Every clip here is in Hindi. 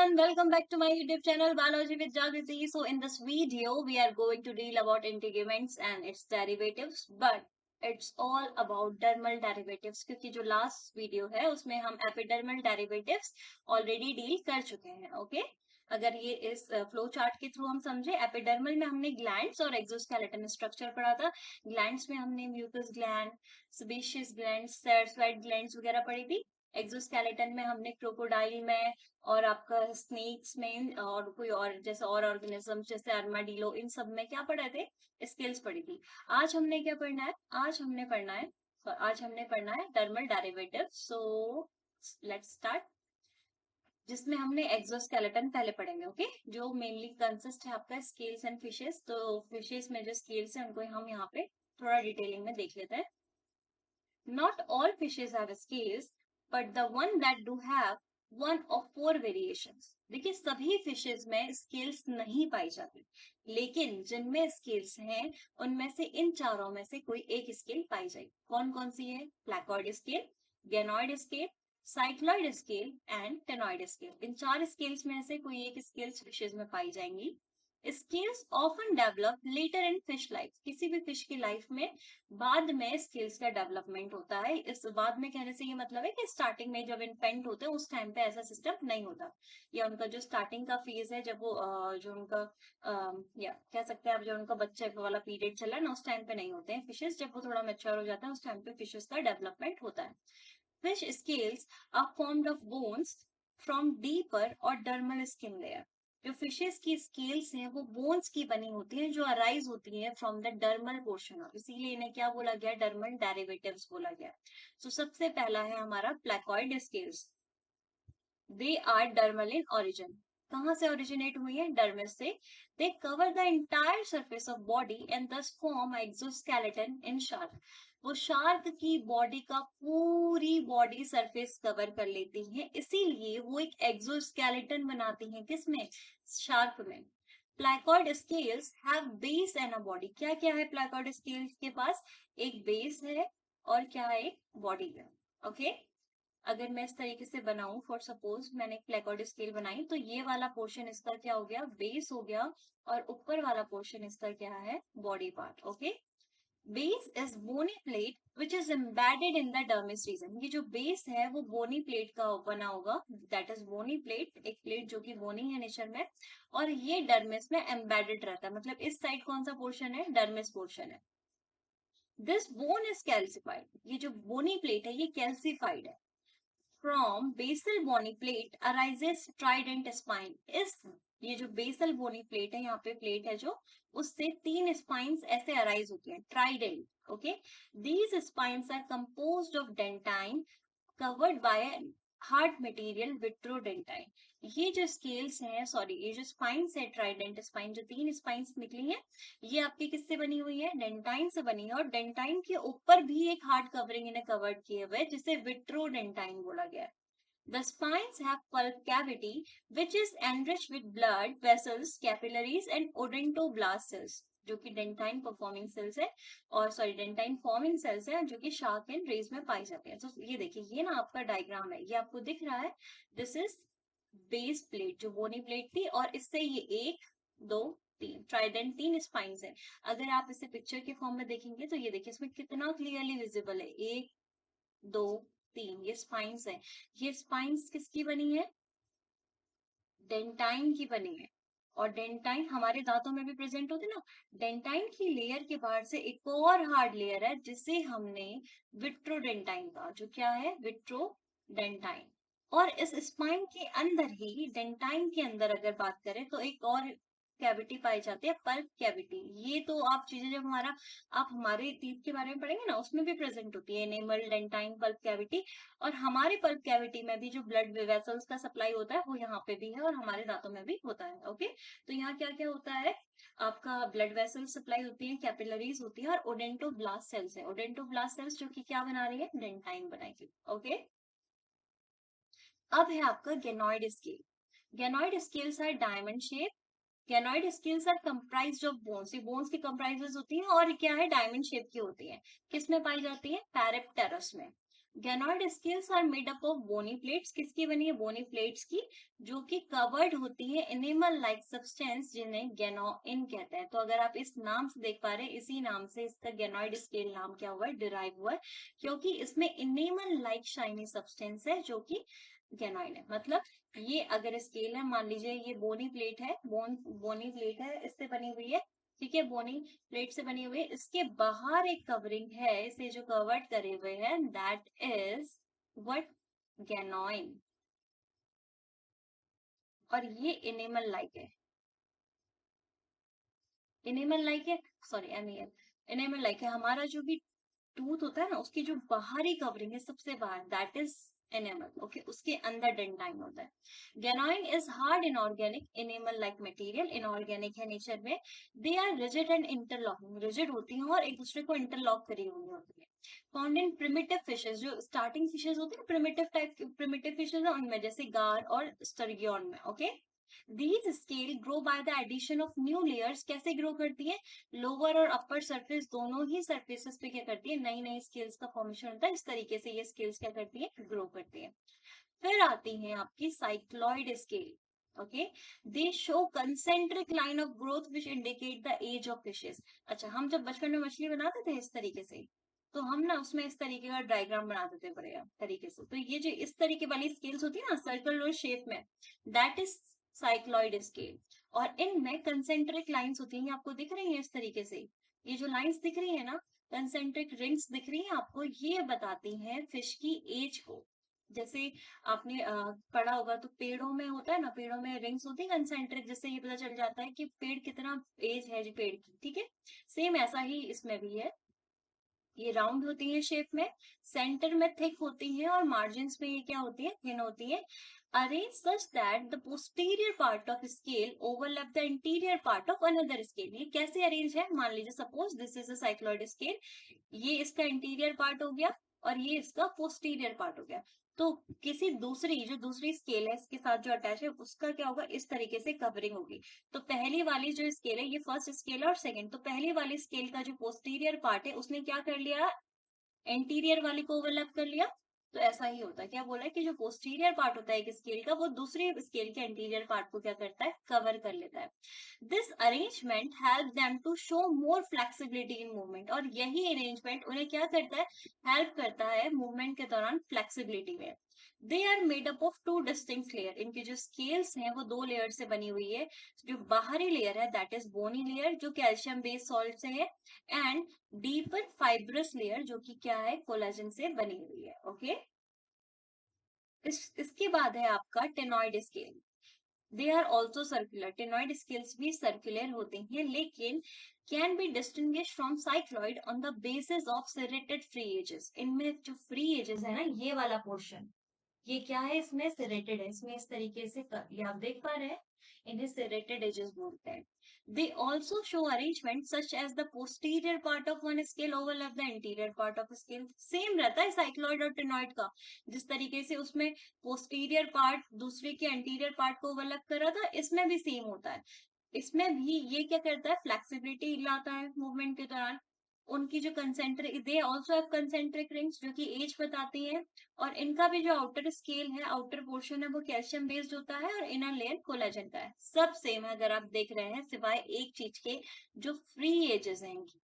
everyone, welcome back to my YouTube channel Biology with Jagriti. So in this video we are going to deal about integuments and its derivatives, but it's all about dermal derivatives क्योंकि जो last video है उसमें हम epidermal derivatives already deal कर चुके हैं. Okay, अगर ये इस फ्लो चार्ट के थ्रू हम समझे, एपिडर्मल में हमने ग्लैंड्स और एक्सोस्केलेटन स्ट्रक्चर पढ़ा था. ग्लैंड्स में हमने म्यूकस ग्लैंड, सेबेशियस ग्लैंड, सेरोसाइड ग्लैंड्स वगैरह पढ़ी थी. एक्सोस्केलेटन में हमने क्रोकोडाइल में और आपका स्नेक्स में और कोई और जैसे और ऑर्गेनिज्म जैसे आर्माडिलो, इन सब में क्या पढ़े थे? स्किल्स पढ़ी थी. आज हमने क्या पढ़ना है? आज हमने पढ़ना है dermal derivative. So let's start, जिसमें हमने एक्सोस्केलेटन पहले पढ़ेंगे. ओके, जो मेनली कंसिस्ट है आपका स्केल्स एंड फिशेस. तो फिशेस में जो स्केल्स है उनको हम यहाँ पे थोड़ा डिटेलिंग में देख लेते हैं. Not all fishes have scales, but the one that do have one of four variations. देखिए, सभी फिशेस में स्केल्स नहीं पाई जाती, लेकिन जिनमें स्केल्स हैं उनमें से इन चारों में से कोई एक स्केल पाई जाएगी. कौन कौन सी है? Placoid scale, ganoid scale, cycloid scale and ctenoid scale. इन चार स्केल्स में से कोई एक स्केल्स फिशेस में पाई जाएंगी. Skills often develop later in fish life. किसी भी फिश की लाइफ में बाद में स्किल्स का डेवलपमेंट होता है. इस बाद में कहने से ये मतलब है कि स्टार्टिंग में जब इन्फेंट होते हैं उस टाइम पे ऐसा सिस्टम नहीं होता, या उनका जो स्टार्टिंग का फेज है, जब वो जो उनका या कह सकते हैं आप, जो उनका बच्चे वाला पीरियड चला ना, उस टाइम पे नहीं होते हैं फिशेस. जब वो थोड़ा मेच्योर हो जाता है उस टाइम पे फिशेस का डेवलपमेंट होता है. Fish scales are formed of bones from deeper और डर्मल स्किन लेयर. जो फिशेस की स्केल्स हैं वो बोन्स की बनी होती हैं, जो अराइज होती हैं फ्रॉम द डर्मल पोर्शन, इसीलिए इन्हें क्या बोला गया? डर्मल डेरिवेटिव्स बोला गया. तो सबसे पहला है हमारा placoid scales. They are dermal in origin. कहाँ से ओरिजिनेट हुई है? डर्मिस से. They cover the entire surface of body and these form exoskeleton in shark. वो शार्क की बॉडी का पूरी बॉडी सरफेस कवर कर लेती हैं, इसीलिए वो एक एक्सोस्केलेटन बनाती हैं. किसमें? शार्क में. Placoid scales have base and a body. क्या क्या है प्लैकॉइड स्केल्स के पास? एक बेस है और क्या है? एक बॉडी है. ओके, अगर मैं इस तरीके से बनाऊं, फॉर सपोज मैंने एक प्लैकॉइड स्केल बनाई, तो ये वाला पोर्शन इसका क्या हो गया? बेस हो गया. और ऊपर वाला पोर्शन इसका क्या है? Body part. Okay, base is bony plate which is embedded in the dermis region. ये जो बेस है वो बोनी प्लेट का बना होगा, दैट इज बोनी प्लेट, एक प्लेट जो कि बोनी है नेचर में, और ये डर्मिस में एम्बेडेड रहता है. मतलब इस साइड कौन सा पोर्शन है? डर्मिस पोर्शन है. This bone is calcified. ये जो बोनी प्लेट है ये कैल्सिफाइड है. From basal bony plate arises trident spine. इस ये जो बेसल बोनी प्लेट है, यहाँ पे प्लेट है जो, उससे तीन स्पाइन्स ऐसे अराइज होती हैं, trident. Okay, these spines are composed of dentine covered by hard material vitrodentine. ये जो स्केल्स हैं, सॉरी, ये जो स्पाइन्स है, ट्राइडेंट स्पाइन, जो तीन स्पाइन्स निकली हैं, ये आपकी किससे बनी हुई है? डेंटाइन से बनी है. और डेंटाइन के ऊपर भी एक हार्ड कवरिंग इन्हें कवर्ड किए हुए, जिसे विट्रोडेंटाइन बोला गया है. The spines have pulp cavity which is enriched with blood vessels, capillaries and odontoblast cells, जो कि डेंटाइन परफॉर्मिंग सेल्स है, और सॉरी डेंटाइन फॉर्मिंग सेल्स है, जो कि शार्क एंड रेज में पाई जाती है. तो ये देखिए, ये ना आपका डायग्राम है, ये आपको दिख रहा है. दिस इज बेस प्लेट जो बोनी प्लेट थी, और इससे ये एक, दो, तीन ट्राइडेंट, तीन स्पाइन्स है. अगर आप इसे पिक्चर के फॉर्म में देखेंगे तो ये देखिए इसमें कितना क्लियरली विजिबल है. एक, दो, तीन, ये स्पाइन्स है. ये स्पाइन्स किसकी बनी है? डेंटाइन की बनी है. और डेंटाइन हमारे दांतों में भी प्रेजेंट होती है ना. डेंटाइन की लेयर के बाहर से एक और हार्ड लेयर है, जिसे हमने विट्रोडेंटाइन कहा. जो क्या है? विट्रोडेंटाइन. और इस स्पाइन के अंदर ही, डेंटाइन के अंदर अगर बात करें, तो एक और कैविटी पाई जाती है, पल्प कैविटी. ये तो आप चीजें जब आप हमारे टीथ के बारे में पढ़ेंगे ना, उसमें भी प्रेजेंट होती है, एनेमल, डेंटाइन, पल्प कैविटी. और हमारे पल्प कैविटी में भी जो ब्लड वेसल्स का सप्लाई होता है वो यहाँ पे भी है, और हमारे दांतों में भी होता है. ओके, तो यहाँ क्या क्या होता है? आपका ब्लड वेसल सप्लाई होती है, कैपिलरीज होती है, और ओडेंटोब्लास्ट सेल्स है. ओडेंटोब्लास्ट सेल्स जो कि क्या बना रही है? डेंटाइन बनाएगी. ओके, अब है आपका ganoid scale. Ganoid scales are diamond shape. Ganoid scales are comprised of bones. ये बोन्स की कंप्राइजेस होती हैं, और क्या है? डायमंड शेप की होती है. किस में पाई जाती है? पैरेप्टेरस में. Ganoid scales are made up of bony plates, किसकी बनी है? बोनी प्लेट्स की, जो कि कवर्ड होती है एनिमल लाइक सब्सटेंस जिन्हें गैनोइन कहते हैं। तो अगर आप इस नाम से देख पा रहे हैं, इसी नाम से इसका गैनॉइड स्केल नाम क्या हुआ है, डिराइव हुआ है, क्योंकि इसमें एनिमल लाइक शाइनी सब्सटेंस है जो कि गैनोइन है। मतलब ये अगर स्केल है, मान लीजिए ये बोनी प्लेट है, बोनी प्लेट है, इससे बनी हुई है, ठीक है, बोनी प्लेट से बनी हुई है, इसके बाहर एक कवरिंग है, इसे जो कवर्ड करे हुए हैं, दैट इज व्हाट, गैनोइन। और ये एनिमल लाइक है, एनिमल लाइक है, सॉरी एनिमल, एनिमल लाइक है। हमारा जो भी टूथ होता है ना, उसकी जो बाहरी कवरिंग है सबसे बाहर, दैट इज एनिमल, ओके, उसके अंदर डेंटाइन होता है। Ganoine is hard inorganic animal like material, inorganic है नेचर में। They are rigid and interlocking, rigid होती हैं और एक दूसरे को इंटरलॉक करी हुई होती है। फाउंड इन प्रिमिटिव फिशेज, जो स्टार्टिंग फिशेज होती है, प्रिमिटिव टाइप, प्रिमिटिव फिशेज है उनमें, जैसे गार और स्टर्गियन में, okay. These scale grow by the addition of new layers, कैसे ग्रो करती है? लोअर और अपर सरफेस दोनों ही सरफेसेस पे क्या करती है, नई नई स्केल्स का फॉर्मेशन होता है, इस तरीके से ये स्केल्स क्या करती है, ग्रो करती है। फिर आती है आपकी cycloid scale, okay. They show concentric line of growth which indicate the age of fishes. अच्छा, हम जब बचपन में मछली बनाते थे इस तरीके से, तो हम ना उसमें इस तरीके का डायग्राम बनाते थे बड़े तरीके से। तो ये जो इस तरीके वाली स्केल्स होती है ना, सर्कल और शेप में, दैट इज साइक्लॉइड स्केल। और इनमें कंसेंट्रिक लाइंस होती हैं, आपको दिख रही है इस तरीके से, ये जो लाइंस दिख रही है ना, कंसेंट्रिक रिंग्स दिख रही है आपको, ये बताती हैं फिश की एज को। जैसे आपने पढ़ा होगा, तो पेड़ों में होता है ना, पेड़ों में रिंग्स होती है कंसेंट्रिक, जिससे ये पता चल जाता है कि पेड़ कितना एज है जो पेड़ की, ठीक है। सेम ऐसा ही इसमें भी है, ये राउंड होती है शेप में, सेंटर में थिक होती है और मार्जिन में ये क्या होती है, थिन होती है। Arrange such that the posterior part of scale overlap the interior part of another scale. ये कैसे अरेंज है, मान लीजिए suppose this is a cycloid scale, ये इसका इंटीरियर पार्ट हो गया और ये इसका पोस्टीरियर पार्ट हो गया। तो किसी दूसरी, जो दूसरी स्केल है इसके साथ जो अटैच है, उसका क्या होगा, इस तरीके से कवरिंग होगी। तो पहली वाली जो स्केल है, ये फर्स्ट स्केल है और सेकंड, तो पहली वाली स्केल का जो पोस्टीरियर पार्ट है उसने क्या कर लिया, एंटीरियर वाली को ओवरलैप कर लिया। तो ऐसा ही होता है, क्या बोला है कि जो पोस्टीरियर पार्ट होता है एक स्केल का, वो दूसरी स्केल के एंटीरियर पार्ट को क्या करता है, कवर कर लेता है। This arrangement help them to show more flexibility in movement, और यही अरेंजमेंट उन्हें क्या करता है, हेल्प करता है मूवमेंट के दौरान फ्लेक्सिबिलिटी में। They are made up of two distinct layer, इनकी जो स्केल्स हैं वो दो लेयर से बनी हुई है। जो बाहरी लेयर है दैट इज बोनी लेयर, जो कैल्शियम बेस्ड सॉल्ट से है, एंड डीपर फाइब्रस लेयर जो कि क्या है, कोलाजन से बनी हुई है, ओके। इसके बाद है आपका ctenoid scale. They are also circular, ctenoid scales भी सर्कुलर होते हैं, लेकिन can be distinguish from cycloid on the basis of serrated free edges. इनमें जो फ्री एजेस है ना, ये वाला पोर्शन, ये क्या है, इसमें सेरेटेड है, इसमें इस तरीके से ये आप देख पा रहे हैं, इन्हें सेरेटेड एजेस बोलते हैं। They also show arrangement such as the posterior part of one scale overlap the interior part of scale. Same रहता है साइक्लॉइड और टेनॉइड का, जिस तरीके से उसमें पोस्टीरियर पार्ट दूसरे के एंटीरियर पार्ट को ओवरलैप कर रहा था, इसमें भी सेम होता है। इसमें भी ये क्या करता है, फ्लेक्सिबिलिटी लाता है मूवमेंट के दौरान। उनकी जो concentric, they also have concentric rings जो कि एज बताती हैं। और इनका भी जो आउटर स्केल है, आउटर पोर्शन है, वो कैल्शियम बेस्ड होता है और इनर लेयर कोलेजन का है। सब सेम है अगर आप देख रहे हैं, सिवाय एक चीज के, जो फ्री एजेस हैं इनकी,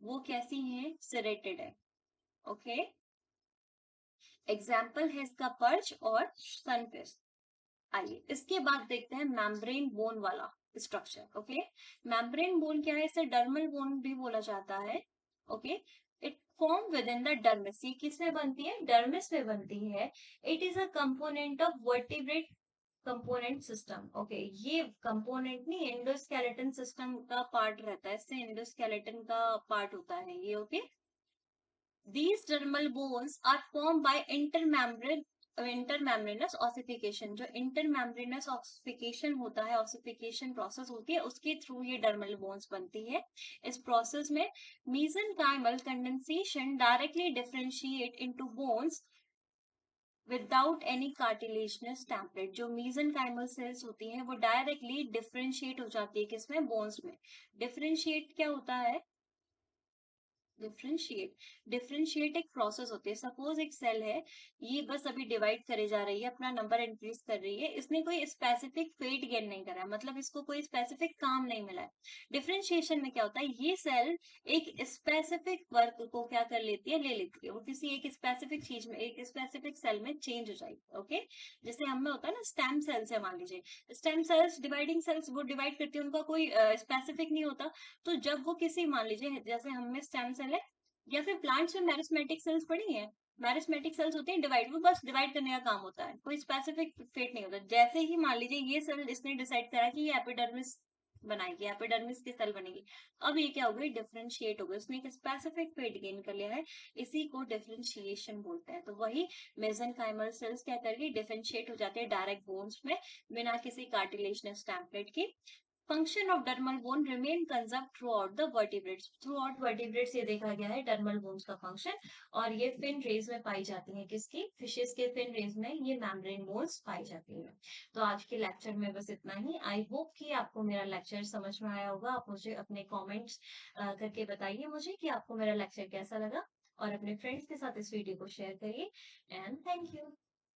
वो कैसी हैं, सेरेटेड है, ओके। एग्जाम्पल है इसका पर्च और सनफिश। आइए इसके बाद देखते हैं मेम्ब्रेन बोन वाला स्ट्रक्चर, ओके। मेम्ब्रेन बोन क्या है, इसे डर्मल बोन भी बोला जाता है, okay. It form with in the dermis, ये किसमें बनती है, डर्मिस में बनती है। It is a component of vertebrate component system, okay. ये कंपोनेंट नहीं, एंडोस्केलेटन सिस्टम का पार्ट रहता है, इससे एंडोस्केलेटन का पार्ट होता है ये, okay. These dermal bones are formed by intermembranous ossification। जो intermembranous ossification होता है, ossification process होती है, उसके थ्रू ये dermal bones बनती है। इस process में mesenchymal condensation directly differentiate into bones without any cartilaginous template। जो mesenchymal cells होती हैं वो directly differentiate हो जाती है, किसमें, bones में। differentiate क्या होता है, डिफरेंशिएट डिफरेंशिएट एक प्रोसेस होती है। सपोज एक सेल है, ये बस अभी डिवाइड करे जा रही है, अपना नंबर इंक्रीज कर रही है, इसने कोई स्पेसिफिक वेट गेन नहीं करा है, मतलब इसको कोई स्पेसिफिक काम नहीं मिला है। डिफरेंशिएशन में क्या होता है, ये सेल एक स्पेसिफिक वर्क को क्या कर लेती है, ले लेती है, वो किसी एक स्पेसिफिक चीज में, एक स्पेसिफिक सेल में चेंज हो जाएगी। ओके, जैसे हमें होता है ना स्टेम सेल्स है, मान लीजिए स्टेम सेल्स, डिवाइडिंग सेल्स, वो डिवाइड करती है, उनका कोई स्पेसिफिक नहीं होता। तो जब वो किसी, मान लीजिए जैसे हम में स्टेम सेल है, या फिर प्लांट्स में मैरिस्मेटिक सेल्स पड़ी हैं, मैरिस्मेटिक सेल्स होती हैं डिवाइड, वो बस डिवाइड करने का काम होता है, कोई स्पेसिफिक फेट नहीं होता। जैसे ही मान लीजिए ये सेल, इसने डिसाइड करा कि ये एपिडर्मिस बनाएगी, एपिडर्मिस की सेल बनेगी, अब ये क्या हो गई, डिफरेंशिएट हो गई, उसने एक स्पेसिफिक फेट गेन कर लिया है, इसी को डिफरेंशिएशन बोलते हैं। तो वही मेसेनकाइमल सेल्स क्या करेगी, डिफरेंशिएट हो जाते हैं डायरेक्ट बोन्स में, बिना किसी कार्टिलेजनस टेम्पलेट के। Function of dermal bone remain conserve through out the vertebrates, through out vertebrates ये देखा गया है डर्मल बोन्स का फंक्शन। और ये फिन रेज में पाई जाती है, किसकी, फिशेस के फिन रेज में ये मेम्ब्रेन बोन्स पाई जाती है। तो आज के लेक्चर में बस इतना ही। आई होप कि आपको मेरा लेक्चर समझ में आया होगा। आप मुझे अपने कमेंट्स करके बताइए मुझे कि आपको मेरा लेक्चर कैसा लगा, और अपने फ्रेंड्स के साथ इस वीडियो को शेयर करिए। And thank you.